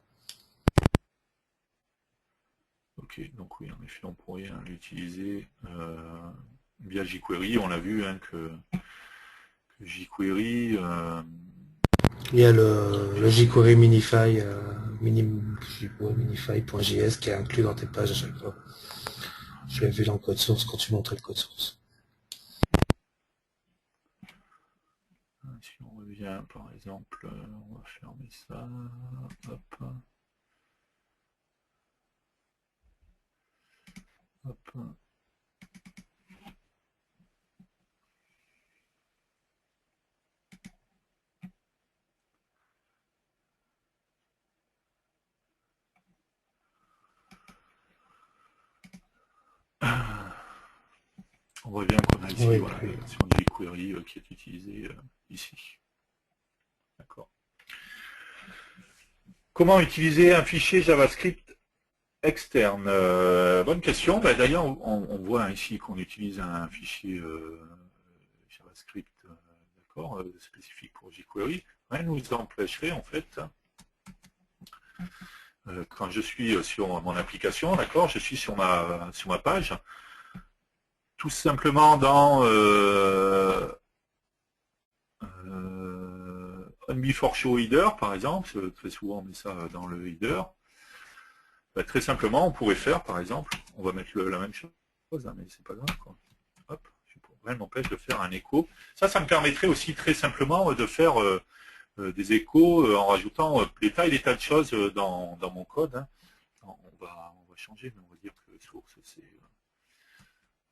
Speaker 1: Ok, donc oui, en effet, on pourrait l'utiliser via jQuery. On l'a vu hein, que jQuery...
Speaker 2: il y a le jQuery Minify, minify.js qui est inclus dans tes pages à chaque fois. Je l'ai vu dans le code source quand tu montrais le code source.
Speaker 1: Si on revient, par exemple, on va fermer ça. Hop. Hop. On voit bien qu'on a ici
Speaker 2: Oui,
Speaker 1: voilà,
Speaker 2: oui.
Speaker 1: la version jQuery qui est utilisée ici. D'accord. Comment utiliser un fichier JavaScript externe? Bonne question. Ben, d'ailleurs, on voit ici qu'on utilise un fichier JavaScript spécifique pour jQuery. Rien ne nous empêcherait en fait, quand je suis sur mon application, d'accord, je suis sur ma page, tout simplement dans onBeforeShow header, par exemple, très souvent on met ça dans le header. Bah, très simplement, on pourrait faire, par exemple, on va mettre la même chose, hein, mais c'est pas grave, quoi. Hop, rien ne m'empêche de faire un écho. Ça me permettrait aussi très simplement de faire des échos en rajoutant des tas et des tas de choses dans mon code. Hein. On va changer, mais on va dire que source, c'est...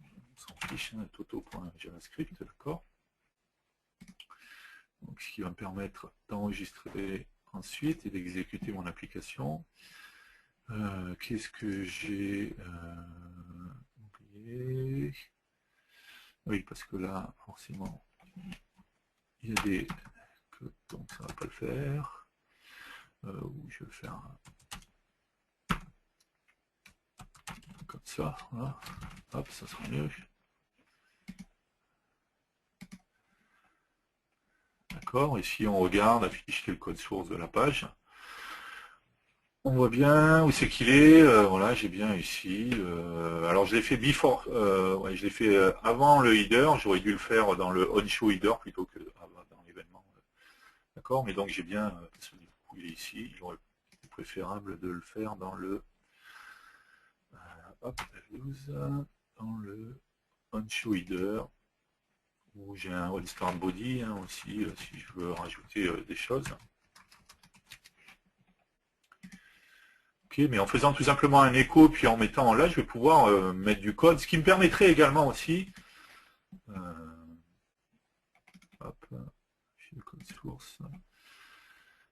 Speaker 1: on s'en fiche, hein, toto.javascript, d'accord. Donc, ce qui va me permettre d'enregistrer ensuite et d'exécuter mon application. Qu'est-ce que j'ai oublié? Oui, parce que là, forcément, il y a des codes, donc ça ne va pas le faire. Je vais faire comme ça, voilà. Hop, ça sera mieux. D'accord. Et si on regarde, afficher le code source de la page, on voit bien où c'est qu'il est. Voilà, j'ai bien ici. Alors je l'ai fait before, ouais, je l'ai fait avant le header. J'aurais dû le faire dans le on-show header plutôt que dans l'événement. D'accord. Mais donc j'ai bien, du coup il est ici. Il aurait été préférable de le faire dans le hop, F12, dans le on-show header, où j'ai un on start body hein, aussi, si je veux rajouter des choses. Ok, mais en faisant tout simplement un écho, puis en mettant là, je vais pouvoir mettre du code, ce qui me permettrait également aussi, hop, le code source.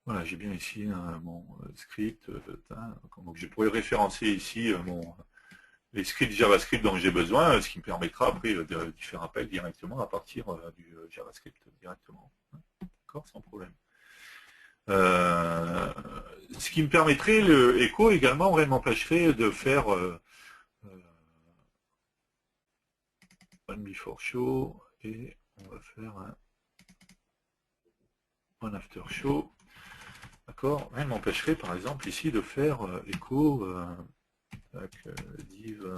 Speaker 1: Voilà, j'ai bien ici mon script, donc je pourrais référencer ici les scripts JavaScript dont j'ai besoin, ce qui me permettra après de faire appel directement à partir du JavaScript directement. D'accord, sans problème. Ce qui me permettrait, le echo également, m'empêcherait de faire one before show et on va faire un one after show. D'accord. Rien ne m'empêcherait par exemple ici de faire echo div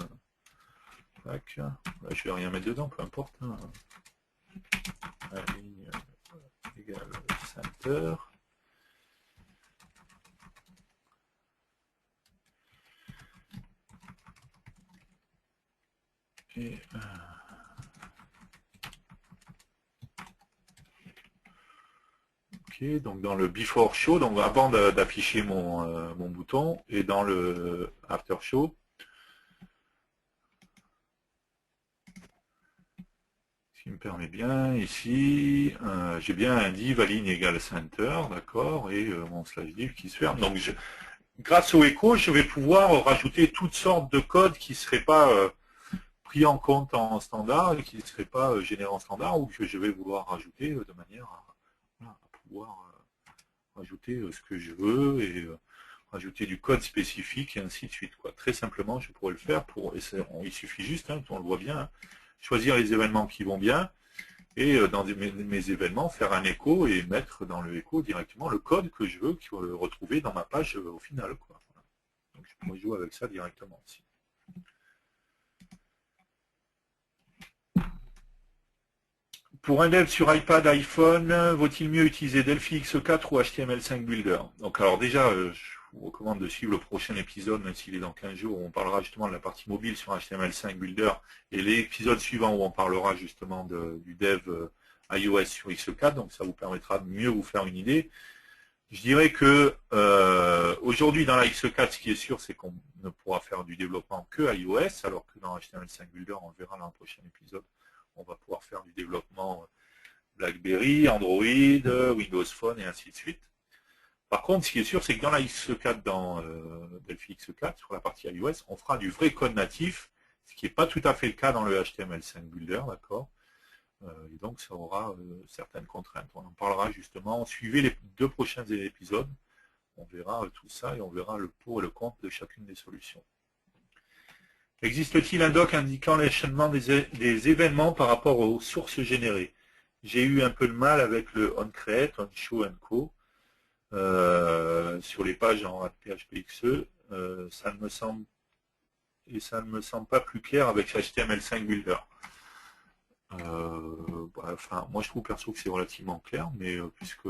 Speaker 1: tac. Là, je vais rien mettre dedans, peu importe. Hein. La ligne égale center. Et ok, donc dans le before show, donc avant d'afficher mon bouton, et dans le after show, ce qui me permet bien ici, j'ai bien un div à ligne égale center, d'accord, et mon slash div qui se ferme. Donc grâce au echo, je vais pouvoir rajouter toutes sortes de codes qui ne seraient pas pris en compte en standard et qui ne seraient pas générés en standard ou que je vais vouloir rajouter de manière à pouvoir rajouter ce que je veux et rajouter du code spécifique et ainsi de suite. Quoi. Très simplement, je pourrais le faire pour. Il suffit juste, hein, on le voit bien, hein, choisir les événements qui vont bien et dans mes événements faire un écho et mettre dans le écho directement le code que je veux retrouver dans ma page au final. Quoi. Donc je pourrais jouer avec ça directement aussi. Pour un dev sur iPad, iPhone, vaut-il mieux utiliser Delphi X4 ou HTML5 Builder? Donc alors déjà, je vous recommande de suivre le prochain épisode, même s'il est dans 15 jours, où on parlera justement de la partie mobile sur HTML5 Builder, et l'épisode suivant où on parlera justement du dev iOS sur X4, donc ça vous permettra de mieux vous faire une idée. Je dirais que aujourd'hui dans la X4, ce qui est sûr, c'est qu'on ne pourra faire du développement que iOS, alors que dans HTML5 Builder, on le verra dans le prochain épisode, on va pouvoir faire du développement BlackBerry, Android, Windows Phone et ainsi de suite. Par contre, ce qui est sûr, c'est que dans la X4, dans Delphi X4, sur la partie iOS, on fera du vrai code natif, ce qui n'est pas tout à fait le cas dans le HTML5 Builder, d'accord. Et donc, ça aura certaines contraintes. On en parlera justement. Suivez les 2 prochains épisodes. On verra tout ça et on verra le pour et le contre de chacune des solutions. Existe-t-il un doc indiquant l'enchaînement des événements par rapport aux sources générées? J'ai eu un peu de mal avec le onCreate, onShow Co. Sur les pages en PHPXE. Ça ne me semble pas plus clair avec HTML5 Builder. Enfin, moi je trouve perso que c'est relativement clair, mais puisque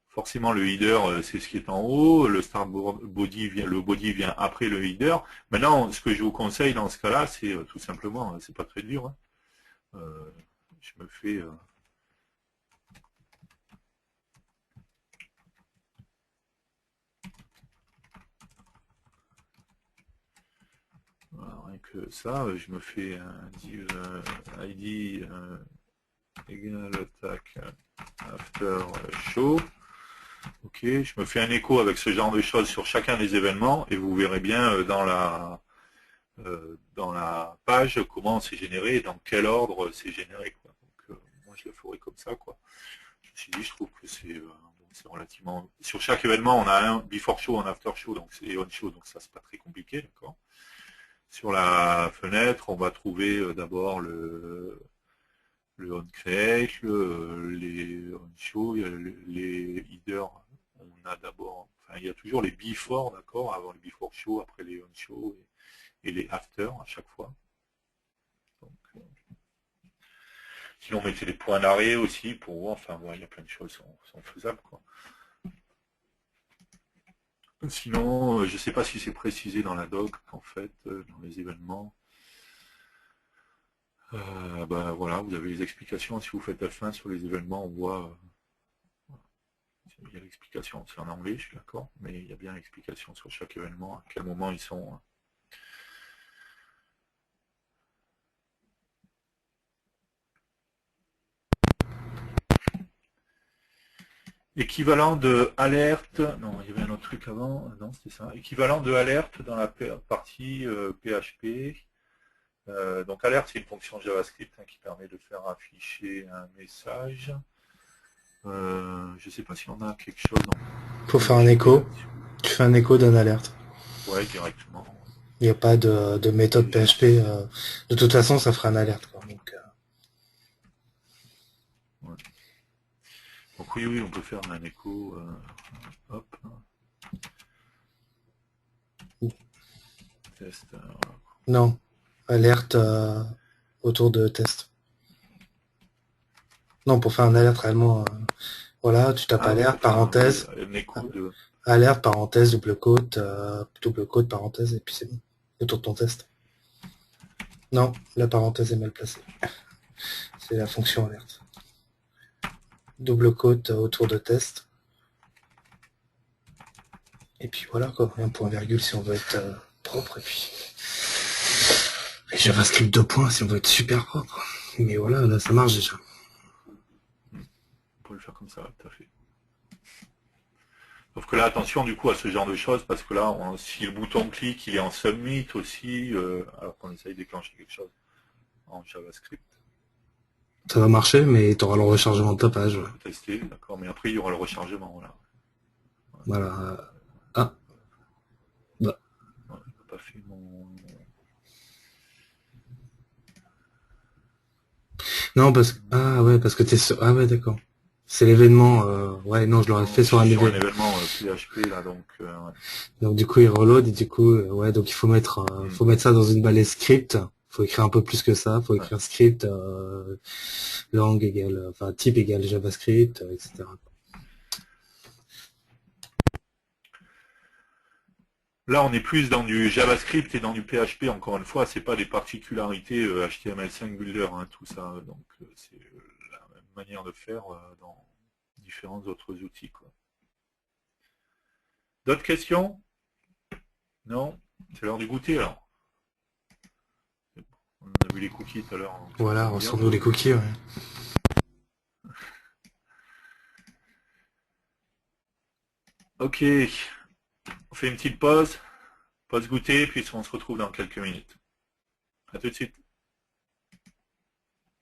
Speaker 1: forcément le header c'est ce qui est en haut, le start body vient après le header. Maintenant, ce que je vous conseille dans ce cas-là, c'est tout simplement, c'est pas très dur. Hein. Je me fais voilà, rien que ça, je me fais un div id égale attack after show. Ok, je me fais un écho avec ce genre de choses sur chacun des événements et vous verrez bien dans la page comment c'est généré et dans quel ordre c'est généré. Quoi. Donc, moi je le ferai comme ça. Quoi. Je me suis dit, je trouve que c'est relativement. Sur chaque événement, on a un before show, un after show, donc c'est on show, donc ça c'est pas très compliqué, d'accord. Sur la fenêtre, on va trouver d'abord le onCreate, les onShow, les headers, on a d'abord, enfin il y a toujours les before, d'accord, avant les before show, après les onShow et les after à chaque fois. Donc, sinon on mettait des points d'arrêt aussi pour voir, enfin ouais, il y a plein de choses qui sont faisables, quoi. Sinon, je ne sais pas si c'est précisé dans la doc, en fait, dans les événements. Ben voilà, vous avez les explications. Si vous faites F1 sur les événements, on voit, il y a l'explication, c'est en anglais, je suis d'accord, mais il y a bien l'explication sur chaque événement, à quel moment ils sont. Équivalent de alerte, non, il y avait un autre truc avant, non, c'était ça. Équivalent de alerte dans la partie PHP. Donc alerte, c'est une fonction JavaScript qui permet de faire afficher un message. Je ne sais pas si on a quelque chose.
Speaker 2: Faut faire un écho. Tu fais un écho d'une alerte.
Speaker 1: Ouais, directement.
Speaker 2: Il n'y a pas de méthode PHP. De toute façon, ça fera une alerte, quoi. Donc,
Speaker 1: ouais. Donc oui, on peut faire un écho. Hop. Test.
Speaker 2: Non. Alerte autour de test. Non, pour faire un alerte réellement, voilà, tu tapes alerte, parenthèse.
Speaker 1: Un écho de...
Speaker 2: Alerte, parenthèse, double quote, parenthèse, et puis c'est bon. Autour de ton test. Non, la parenthèse est mal placée. C'est la fonction alerte. Double quote autour de test. Et puis voilà, quoi. Un point virgule si on veut être propre, et puis... Et JavaScript 2 points si on veut être super propre. Mais voilà, là, ça marche déjà.
Speaker 1: On peut le faire comme ça, tout à fait. Sauf que là, attention du coup à ce genre de choses, parce que là, si le bouton clic, il est en submit aussi, alors qu'on essaye de déclencher quelque chose en JavaScript.
Speaker 2: Ça va marcher, mais tu auras le rechargement de ta page.
Speaker 1: On peut tester, d'accord, mais après, il y aura le rechargement, voilà.
Speaker 2: Voilà. Ah. Bah.
Speaker 1: Ouais, j'ai pas fait mon...
Speaker 2: Non, parce que... Ah ouais, parce que t'es sur... Ah ouais, d'accord. C'est l'événement... Ouais, non, je l'aurais fait sur un
Speaker 1: événement PHP, là, donc... Ouais.
Speaker 2: Donc du coup, il reload, et du coup, ouais, donc il faut mettre ça dans une balai script. Faut écrire un peu plus que ça. Faut écrire script, langue égale... Enfin, type égale JavaScript, etc.
Speaker 1: Là, on est plus dans du JavaScript et dans du PHP, encore une fois, c'est pas des particularités HTML5 Builder, hein, tout ça, donc c'est la même manière de faire dans différents autres outils, quoi. D'autres questions? Non? C'est l'heure du goûter, alors. On a vu les cookies tout à l'heure.
Speaker 2: Voilà, ressort-nous les cookies, ouais.
Speaker 1: Ok, on fait une petite pause goûter, puis on se retrouve dans quelques minutes. À tout de suite.